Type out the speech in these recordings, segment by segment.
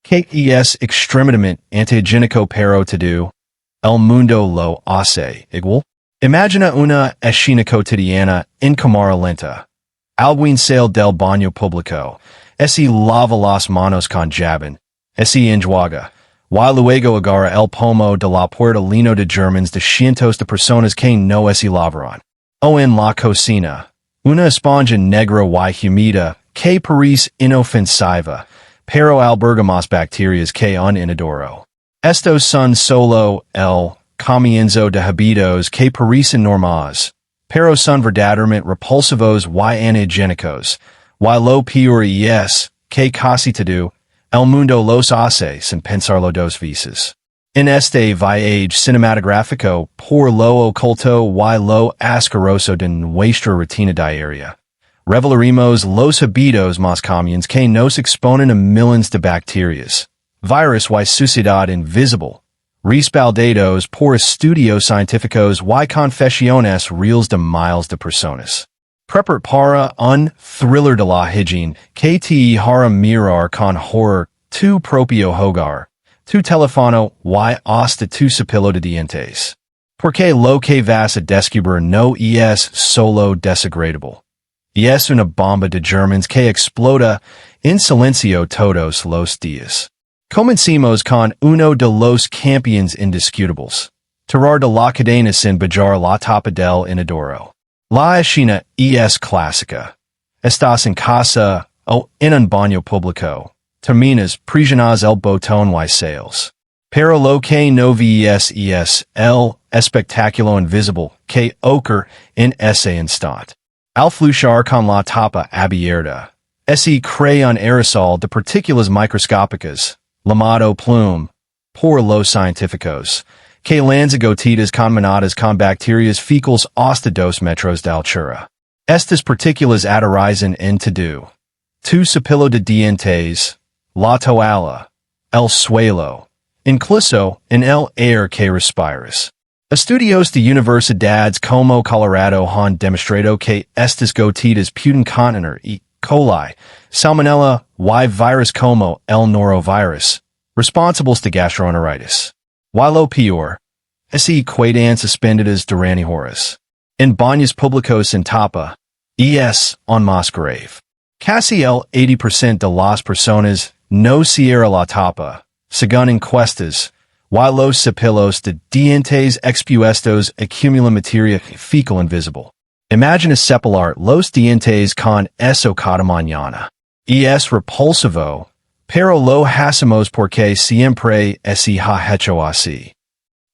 KES extremadamente antihigiénico pero todo, mundo lo hace igual. Imagina una escena cotidiana en cámara lenta. Alguien sale del baño público. Ese lava las manos con jabón. Ese enjuaga. Y luego agarra el pomo de la puerta lleno de germans de cientos de personas que no se lavaron. O en la cocina. Una esponja negra y humida que parece inofensiva, pero alberga más bacterias que un inodoro. Estos son solo el comienzo de hábitos que parecen normales, pero son verdaderamente repulsivos y antihigiénicos, y lo peor es que casi todo el mundo los hace sin pensarlo dos veces. En este viaje cinematográfico por lo oculto y lo asqueroso de nuestra rutina diaria, revelaremos los hábitos más comunes que nos exponen a millones de bacterias, virus y suciedad invisible, respaldados por estudios científicos y confesiones reales de miles de personas. Prepar para un thriller de la higiene que te hará mirar con horror tu propio hogar, tu teléfono y hasta tu cepillo de dientes. Porque lo que vas a descubrir no es solo desagradable. Es una bomba de germans que explota en silencio todos los días. Comencemos con uno de los campeones indiscutibles. Tirar de la cadena sin bajar la tapa del inodoro. La escena es clásica. Estás en casa o en un baño público. Terminas presionas el botón y sales. Pero lo que no ves es el espectáculo invisible que ocurre en ese instante. Al fluchar con la tapa abierta, ese crea un aerosol de partículas microscópicas, llamado plume, por los científicos, que lanza gotitas combinadas con bacterias fecales hasta 2 metros de altura. Estas partículas aterrizan en todo. Tu cepillo de dientes, la toalla, el suelo, incluso en el aire que respiras. Estudios de universidades como Colorado han demostrado que estas gotitas pueden contener E. coli, salmonella y virus como el norovirus, responsables de gastroenteritis. Y lo peor, se quedan suspendidas durante horas. En baños públicos sin tapa, es aún más grave. Casi el 80% de las personas no cierra la tapa, según encuestas, y los cepillos de dientes expuestos acumulan materia fecal invisible. Imagina cepillar los dientes con eso cada mañana. Es repulsivo, pero lo hacemos porque siempre se ha hecho así.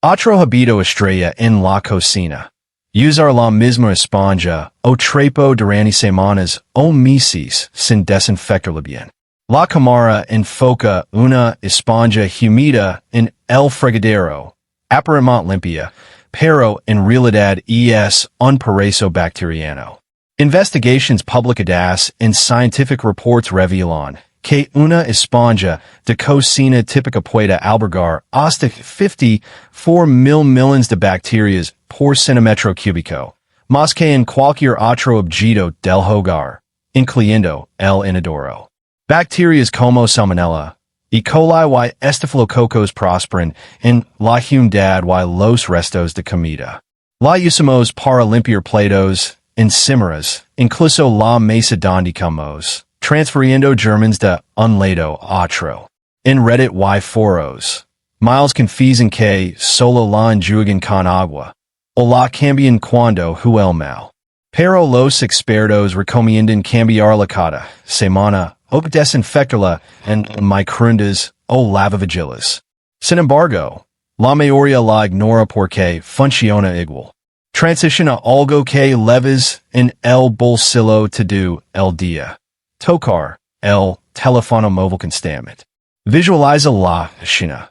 Otro hábito estrella en la cocina. Usar la misma esponja o trapo durante semanas o meses sin desinfectarla bien. La cámara enfoca una esponja humida en el fregadero, aparentemente limpia, pero en realidad es un paraíso bacteriano. Investigations publicadas en Scientific Reports revelan que una esponja de cocina típica puede albergar hasta 54,000 millones de bacterias por centímetro cúbico, más que en cualquier otro objeto del hogar, incluyendo el inodoro. Bacterias como salmonella, E. coli y estafilococos prosperan en la humedad y los restos de comida. La usamos para limpiar platos, encimeras, incluso la mesa donde comemos, transfiriendo germans de un lado a otro. En Reddit y foros, miles confían que solo la enjuagan con agua, o la cambian cuando huele mal. Pero los expertos recomiendan cambiarla cada semana o desinfectarla en microondas o lavavigilas. Sin embargo, la mayoría la ignora porque funciona igual. Transiciona algo que leves en el bolsillo todo el día. Tocar el teléfono móvil constantemente. Visualiza la escena.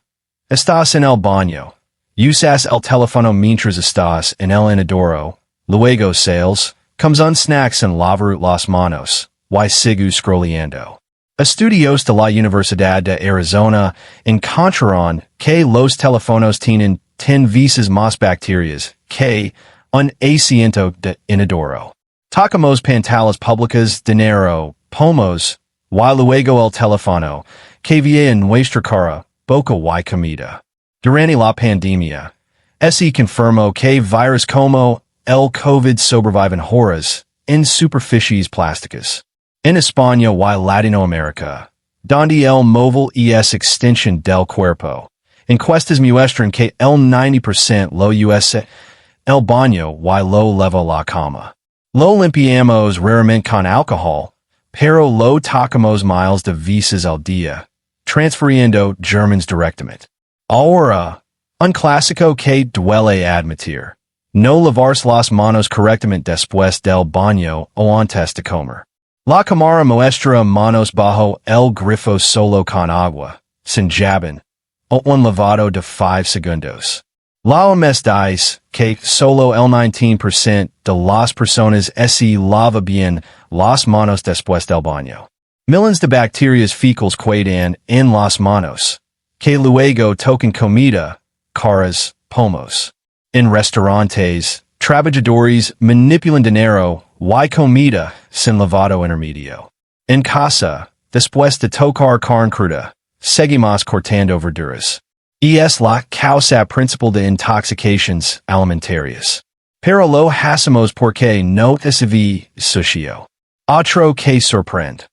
Estás en el baño. Usas el teléfono mientras estás en el inodoro. Luego sales. Comes un snacks en lavar las manos. Y sigue scrolleando. Estudios de la Universidad de Arizona encontraron que los teléfonos tienen 10 veces más bacterias que un asiento de inodoro. Tocamos pantallas públicas, dinero, pomos, y luego el teléfono, KVA en nuestra cara, boca y comida. Durante la pandemia, se confirmó que virus como el COVID sobreviven horas en superficies plásticas. En España y Latinoamérica, donde el móvil es extensión del cuerpo. Encuestas muestran que el 90% lo usa el baño y lo leva la cama. Lo limpiamos raramente con alcohol, pero lo tocamos miles de veces al día, transfiriendo germs directamente. Ahora, un clásico que duele admitir. No lavarse las manos correctamente después del baño o antes de comer. La cámara muestra manos bajo el grifo solo con agua, sin jabón, o un lavado de 5 segundos. La OMS dice que solo el 19% de las personas se lava bien las manos después del baño. Millones de bacterias fecales quedan en las manos, que luego tocan comida, caras, pomos. En restaurantes, trabajadores manipulan dinero y comida sin lavado intermedio. En casa, después de tocar carne cruda, seguimos cortando verduras. Es la causa principal de intoxicaciones alimentarias. Pero lo hacemos porque no es sucio. Otro que sorprende.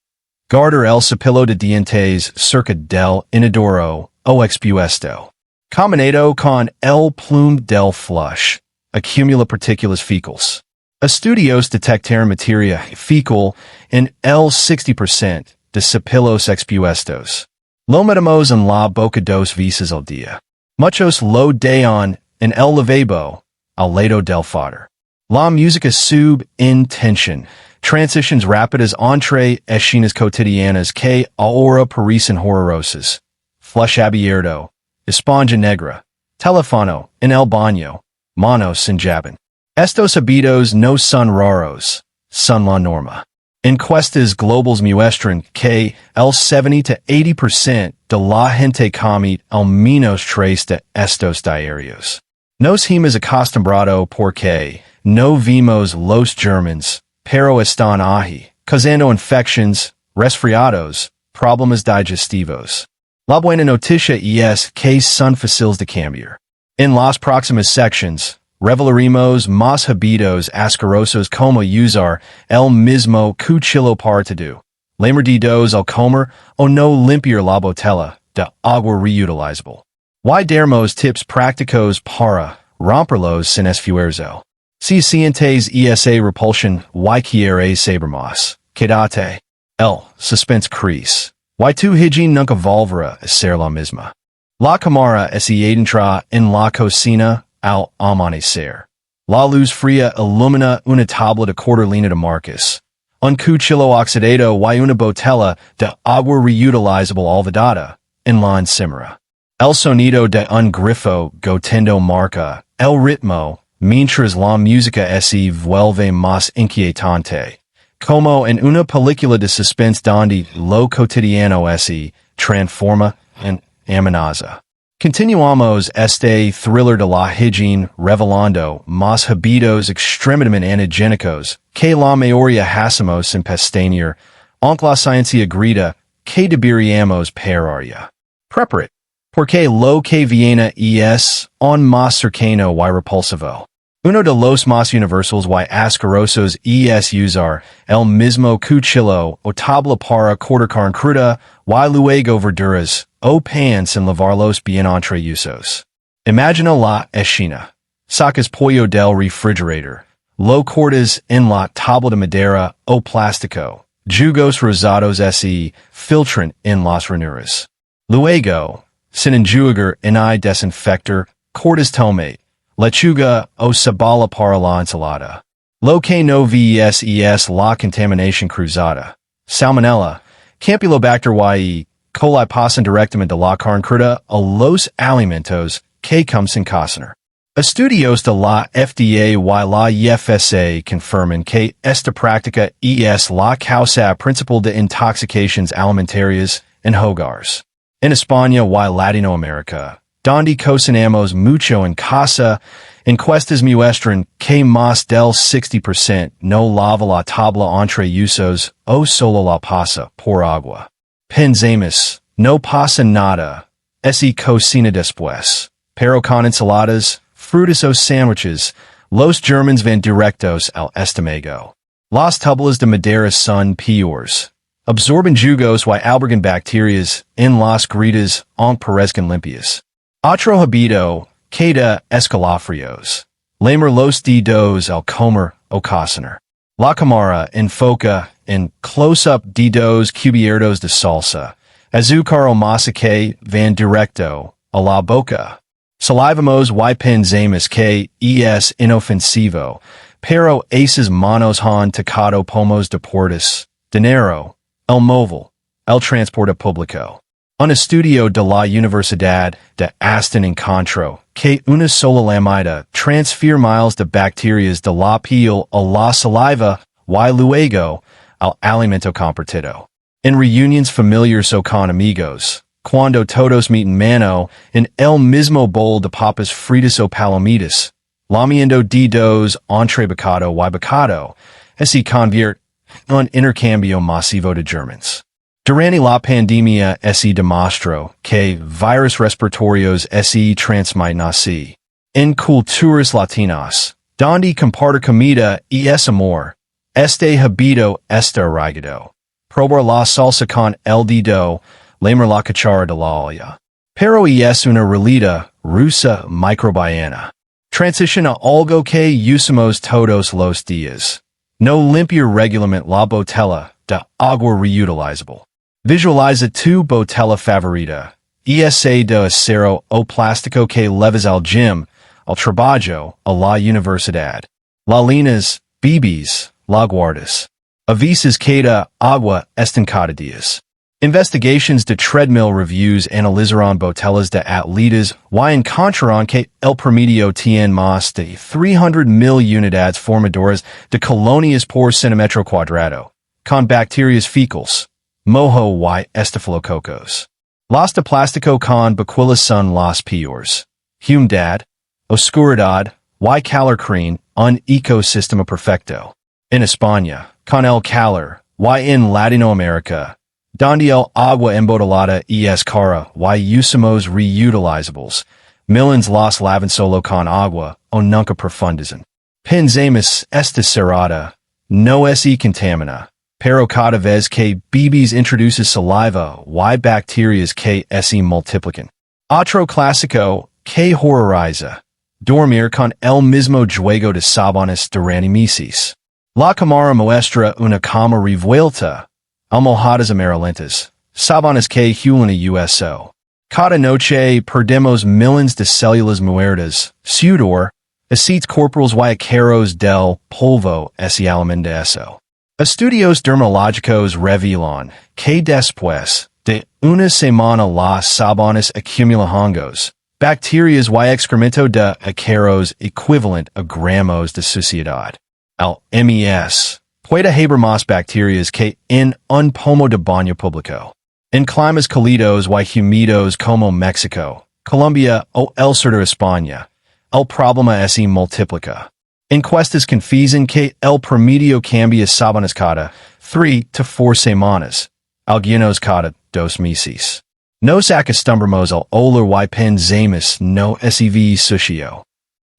Guardar el cepillo de dientes cerca del inodoro o expuesto. Combinado con el plume del flush, acumula partículas fecales. Estudios detectaron materia fecal en el 60% de cepillos expuestos. Lo metemos en la boca 2 veces al día. Muchos lo dejan en el lavabo, al lado del fodder. La música sub in tension, transitions rápidas entre escenas cotidianas que ahora parecen horrorosas. Flush abierto, esponja negra, teléfono en el baño, manos sin jabón. Estos hábitos no son raros, son la norma. Encuestas globales muestran que el 70 to 80% de la gente come al menos 3 de estos diarios. Nos hemos acostumbrado porque no vimos los germs, pero están ahí, causando infecciones, resfriados, problemas digestivos. La buena noticia es que son fáciles de cambiar. En las próximas sections, revelaremos más hábitos asquerosos como usar el mismo cuchillo para todo, lamordidos al comer o no limpiar la botella de agua reutilizable. Y daremos tips prácticos para romperlos sin esfuerzo. Si sientes esa repulsión y quieres saber más, quédate. El suspense crece. Y tu higiene nunca volverá a ser la misma. La cámara se entra en la cocina al amanecer. La luz fría ilumina una tabla de cortelina de marcas, un cuchillo oxidado y una botella de agua reutilizable olvidada en la encimera. El sonido de un grifo goteando marca el ritmo, mientras la música se vuelve más inquietante, como en una película de suspense donde lo cotidiano se transforma en amenaza. Continuamos este thriller de la higiene revelando más hábitos extremadamente antihigiénicos que la mayoría hacemos sin pestañear, aunque la ciencia grita que deberíamos parar. Preparate, porque lo que viene es aún más cercano y repulsivo. Uno de los más universales y asquerosos es usar el mismo cuchillo o tabla para cortar carne cruda y luego verduras o pan sin lavarlos bien entre usos. Imagina la escena. Sacas pollo del refrigerator. Lo cortas en la tabla de madera o plástico. Jugos rosados se filtran en las ranuras. Luego, sin enjuagar y desinfectar, cortas tomate, lechuga o cebolla para la ensalada. Lo que no ves es la contaminación cruzada. Salmonella, Campylobacter y coli pasan directamente de la carne cruda a los alimentos que comen sin cocinar. Estudios de la FDA y la IFSA confirman que esta práctica es la causa principal de intoxicaciones alimentarias en hogares. En España y Latinoamérica, donde cocinamos mucho en casa, encuestas muestran que más del 60% no lava la tabla entre usos o solo la pasa por agua. Pensemos, no pasa nada, se cocina después, pero con ensaladas, frutas o sandwiches, los Germans van directos al estómago. Las tablas de madera son peores. Absorben jugos y albergan bacterias en las grietas aunque parezcan limpias. Otro hábito que da escalofríos. Lamer los dedos al comer o cocinar. La cámara enfoca en close-up dedos cubiertos de salsa. Azúcar o masa que van directo a la boca. Salivamos y pensamos que es inofensivo, pero esas manos han tocado pomos deportes, dinero, el móvil, el transporte público. Un estudio de la Universidad de Aston encontró que una sola lamida transfiere miles de bacterias de la piel a la saliva y luego al alimento compartido. En reuniones familiares o con amigos, cuando todos meten mano en el mismo bol de papas fritas o palomitas, lamiendo dedos entre bocado y bocado, se convierte en un intercambio masivo de germans. Durante la pandemia se demostró que virus respiratorios se transmiten así. En culturas latinas, donde compartir comida y es amor, este hábito está arraigado. Probar la salsa con el dedo, lamer la cuchara de la olla. Pero es una realidad rusa microbiana. Transiciona algo que usamos todos los días. No limpiar regularmente la botella de agua reutilizable. Visualiza tu botella favorita. Esa de acero o plástico que leves al gym, al trabajo, a la universidad. La linas, bebes, la guardas. Avisas que de agua están cada días. Investigations de treadmill reviews analizarán botellas de atletas y encontrarán que el promedio tiene más de 300,000 unidades formadoras de colonias por centímetro cuadrado, con bacterias fecales, mojo y estafilococos. Las de plástico con baquilas son las peores. Humedad, oscuridad y calor crean un ecosistema perfecto. En España, con el calor, y en Latinoamérica, donde el agua embotellada es cara y usamos reutilizables, millons las lavan solo con agua o nunca profundizan. Pensamos esta cerrada, no se contamina, pero cada vez que bebes introduces saliva y bacterias que se multiplican. Otro clásico que horroriza, dormir con el mismo juego de sábanas durante meses. La cámara muestra una cama revuelta, almohadas amarillentas, sábanas que huelen a uso. Cada noche perdemos millones de células muertas, sudor, acids corporales y ácaros del polvo se alimentan de eso. Estudios dermatológicos revelan que después de una semana las sábanas acumulan hongos, bacterias y excremento de ácaros equivalent a gramos de suciedad. El MES puede haber más bacterias que en un pomo de baño público. En climas cálidos y húmedos como México, Colombia o el sur de España, el problema se multiplica. Encuestas confiesan que el promedio cambia sábanas cada 3 to 4 semanas, algunos cada 2 meses. Nos acostumbramos al olor y pensamos no es sucio.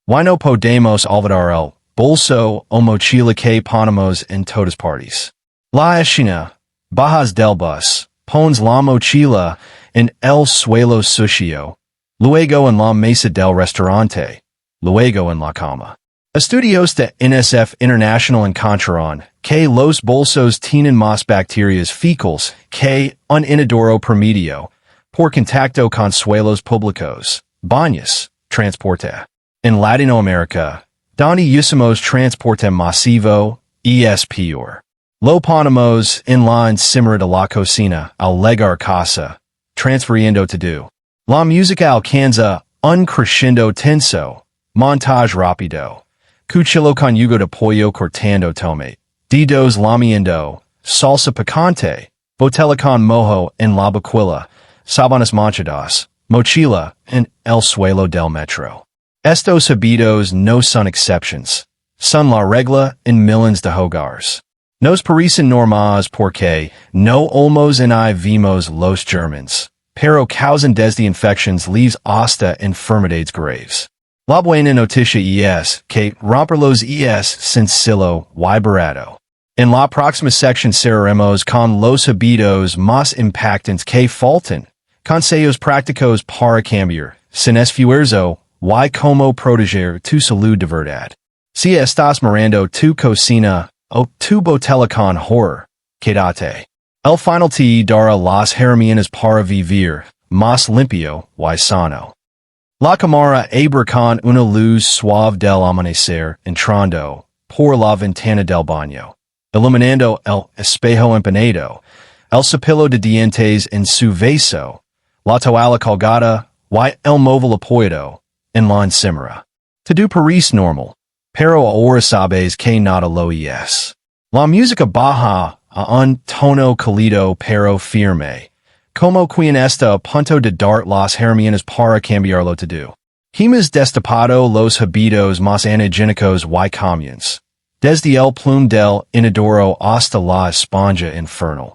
Y no podemos olvidar el bolso o mochila que ponemos en todas partes. La escena, bajas del bus, pones la mochila en el suelo sucio, luego en la mesa del restaurante, luego en la cama. Estudios de NSF International encontraron que los bolsos tienen más bacterias fecales que un inodoro promedio por contacto con suelos públicos, baños, transporte. En Latinoamérica, donde usamos transporte masivo, es peor. Lo ponemos en la encimera de la cocina al llegar casa, transfiriendo todo. La música alcanza un crescendo tenso, montage rápido. Cuchillo con yugo de pollo cortando tomate, dedos lamiendo, salsa picante, botella con mojo en la boquilla, sábanas manchadas, mochila en el suelo del metro. Estos hábitos no son exceptions, son la regla en millones de hogares. Nos parecen normales porque no olmos en vimos los Germans. pero causan desde infections leaves hasta enfermedades graves. La buena noticia es que romperlos es sencillo y barato. En la próxima sección cerraremos con los hábitos más impactantes que faltan, consejos prácticos para cambiar, sin esfuerzo, y cómo proteger tu salud de verdad. Si estás mirando tu cocina o tu botella con horror, quédate. El final te dará las herramientas para vivir más limpio y sano. La cámara abre con una luz suave del amanecer entrando por la ventana del baño, iluminando el espejo empanado, el cepillo de dientes en su vaso, la toalla colgada y el móvil apoyado en la encimera. Todo parece normal, pero ahora sabes que nada lo es. La música baja a un tono cálido pero firme, como quien está a punto de dar las herramientas para cambiarlo todo. Hemos destapado los hábitos más antihigiénicos y comunes, desde el plume del inodoro hasta la esponja infernal,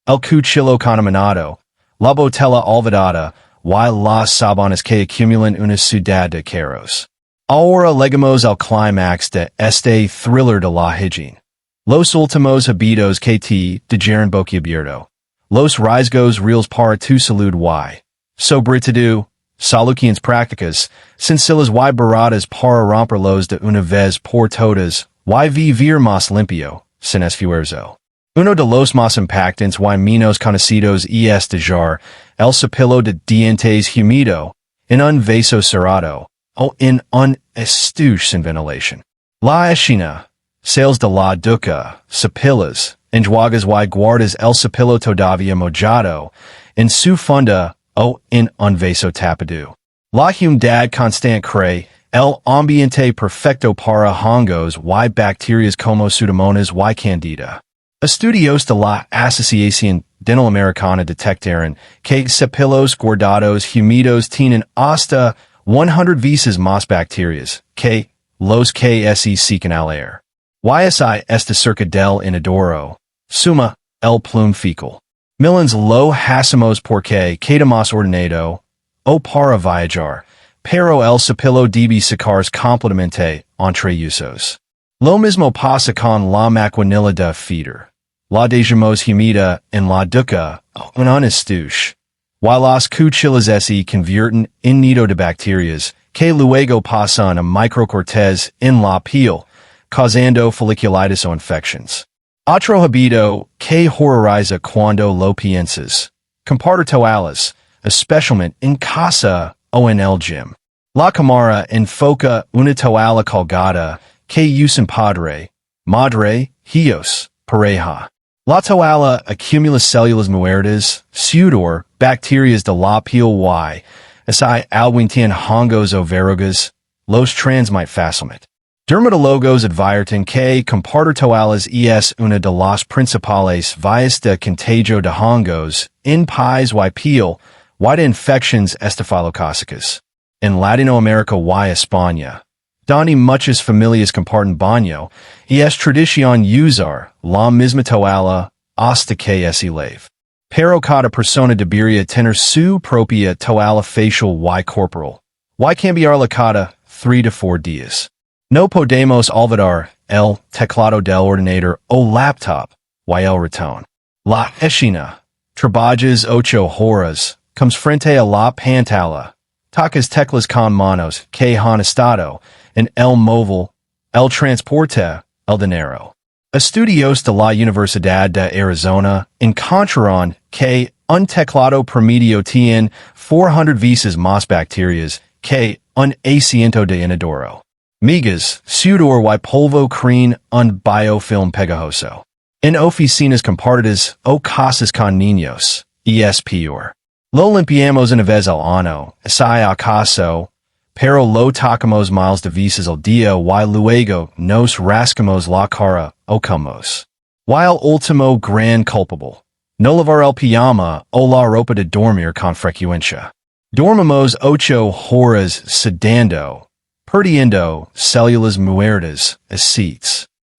el cuchillo contaminado, la botella olvidada y las sábanas que acumulan una ciudad de caros. Ahora llegamos al clímax de este thriller de la higiene. Los últimos hábitos que te dejaron boquiabierto. Los riesgos reales para tu salud y, sobre todo, soluciones prácticas, sencillas y baratas para romperlos de una vez por todas y vivir más limpio, sin esfuerzo. Uno de los más impactantes y menos conocidos es dejar el cepillo de dientes húmedo en un vaso cerrado o en un estuche sin ventilación. La higiene, sales de la ducha, cepillas, enjuagas y guardas el cepillo todavía mojado en su funda o en un vaso tapado. La humedad constante crea el ambiente perfecto para hongos y bacterias como Pseudomonas y Candida. Estudios de la Asociación Dental-Americana detectaron que cepillos guardados húmedos tienen hasta 100 veces más bacterias que los que se secan al aire. YSI está cerca del inodoro. Suma, el plume fecal. Millons lo hacemos porque quedamos ordenado o para viajar, pero el cepillo debe sacarse completamente entre usos. Lo mismo pasa con la maquinilla de feeder. La dejamos húmeda en la ducha o en un estuche. Y las cuchillas se convierten en nido de bacterias que luego pasan a microcortes en la piel, causando folliculitis o infections. Otro hábito que horroriza cuando lo piensas. Compartir toallas, especialmente en casa o en el gym. La cámara enfoca una toalla colgada que usan padre, madre, hijos, pareja. La toalla acumula células muertas, sudor, bacterias de la piel y, si alguien tiene hongos o verrugas, los transmite fácilmente. Dermatólogos advierten que compartir toallas es una de las principales vías de contagio de hongos en pies y piel y de infecciones estafilocócicas. En Latinoamérica y España, donde muchas familias comparten baño, es tradición usar la misma toalla hasta que se lave. Pero cada persona debería tener su propia toalla facial y corporal, y cambiarla cada 3 to 4 días. No podemos olvidar el teclado del ordenador o laptop y el ratón. La higiene. Trabajas 8 horas, comes frente a la pantalla, tocas teclas con manos que han estado en el móvil, el transporte, el dinero. Estudios de la Universidad de Arizona encontraron que un teclado promedio tiene 400 veces más bacterias que un asiento de inodoro. Migas, sudor y polvo crean un biofilm pegajoso. En oficinas compartidas o casas con niños, es peor. Lo limpiamos una vez al año, si acaso, pero lo tocamos miles de veces al día y luego nos rascamos la cara o comemos. Y el último gran culpable, no lavar el pijama o la ropa de dormir con frecuencia. Dormimos 8 horas sedando, perdiendo células muertas, así.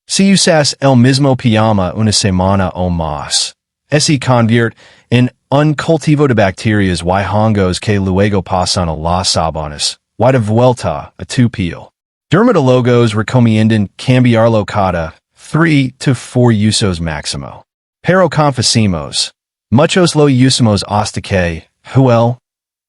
Si usas el mismo pijama una semana o más, se convierte en un cultivo de bacterias y hongos que luego pasan a las sabanas, y de vuelta a tu piel. Dermatólogos recomiendan cambiarlo cada 3 to 4 usos máximo. Pero confesemos, muchos lo usamos hasta que, huel,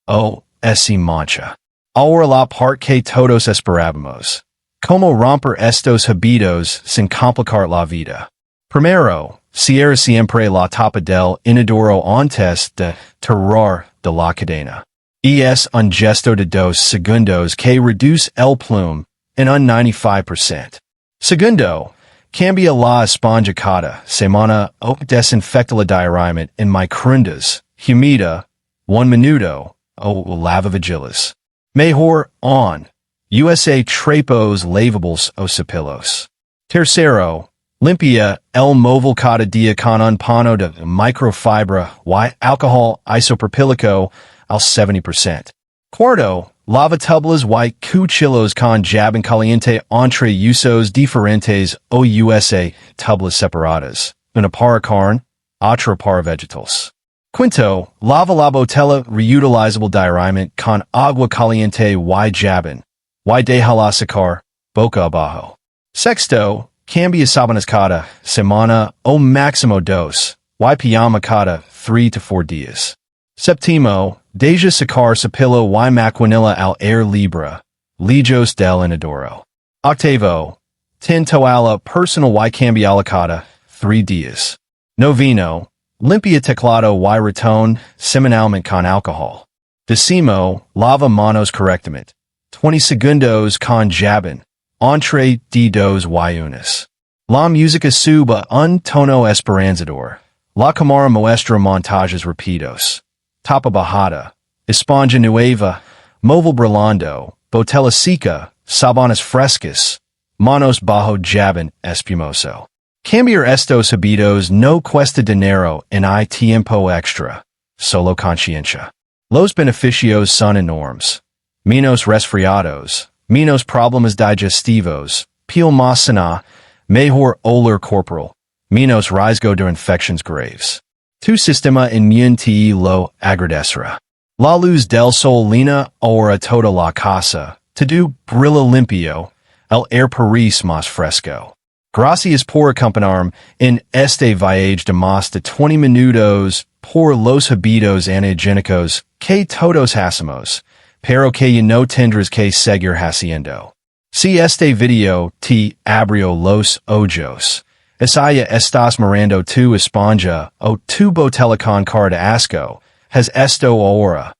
o se mancha. Ahora la parte que todos esperábamos. Como romper estos hábitos sin complicar la vida. Primero, cierra siempre la tapa del inodoro antes de tirar de la cadena. Es un gesto de 2 segundos que reduce el plume en un 95%. Segundo, cambia la esponja cada semana o desinfecta la diariamente en microondas, humida, 1 minuto, o lavavigilas. Mejor on. USA trapos lavables o cepillos. Tercero, limpia el móvil cada día con un pano de microfibra y alcohol isopropylico al 70%. Cuarto, lava tublas y cuchillos con jabón caliente entre usos diferentes o USA tublas separadas. Una para carne, otra para vegetales. Quinto, lava la botella reutilizable diariamente con agua caliente y jabón. Y déjala secar, boca abajo. Sexto, cambia sábanas cada semana o máximo 2, y pijama cada 3 to 4 días. Séptimo, deja secar cepillo y maquinilla al aire libre, lejos del inodoro. Octavo, ten toalla personal y cambiala cada 3 días. Noveno, limpia teclado y ratón semanalmente con alcohol. Decimo, lava manos correctamente. 20 segundos con jabón, entre dedos y uñas. La música sube un tono esperanzador. La cámara muestra montajes rápidos. Tapa bajada, esponja nueva, móvil brillando, botella seca, sabanas frescas, manos bajo jabón espumoso. Cambiar estos hábitos no cuesta dinero en hay tiempo extra, solo conciencia. Los beneficios son enormes. Menos resfriados, menos problemas digestivos, piel más sana, mejor olor corporal, menos riesgo de infections graves. Tu sistema inmune te lo agradecerá. La luz del sol lina ahora toda la casa, tu brilla limpio, el air parece más fresco. Gracias por acompañarme en este viaje de más de 20 minutos por los hábitos antihigiénicos que todos hacemos. Pero que ya no tendrás que seguir haciendo. Si este video te abrió los ojos, ya estás mirando tu esponja o tu botella con cara de asco, has esto ahora.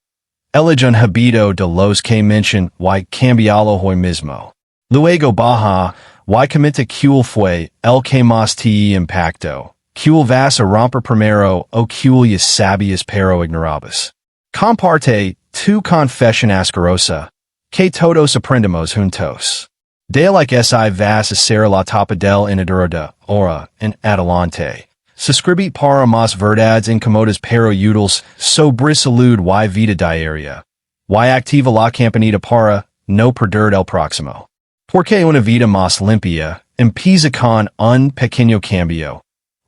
Elige un hábito de los que mention y cambialo hoy mismo. Luego baja y comenta cuál fue el que más te impactó. Cuál vas a romper primero o cuál ya sabías pero ignorabas. Comparte tu confesión asquerosa, que todos aprendemos juntos. De like si vas a hacer la tapa del inodoro de ahora en adelante. Suscribite para más verdades incómodas pero útiles sobre salud y vida diaria. Y activa la campanita para no perder el próximo. Porque una vida más limpia empieza con un pequeño cambio.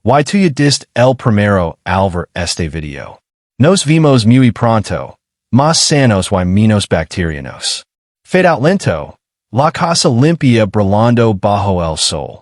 Y tú ya diste el primero al ver este video. Nos vemos muy pronto. Más sanos y menos bacterianos. Fade out lento. La casa limpia brillando bajo el sol.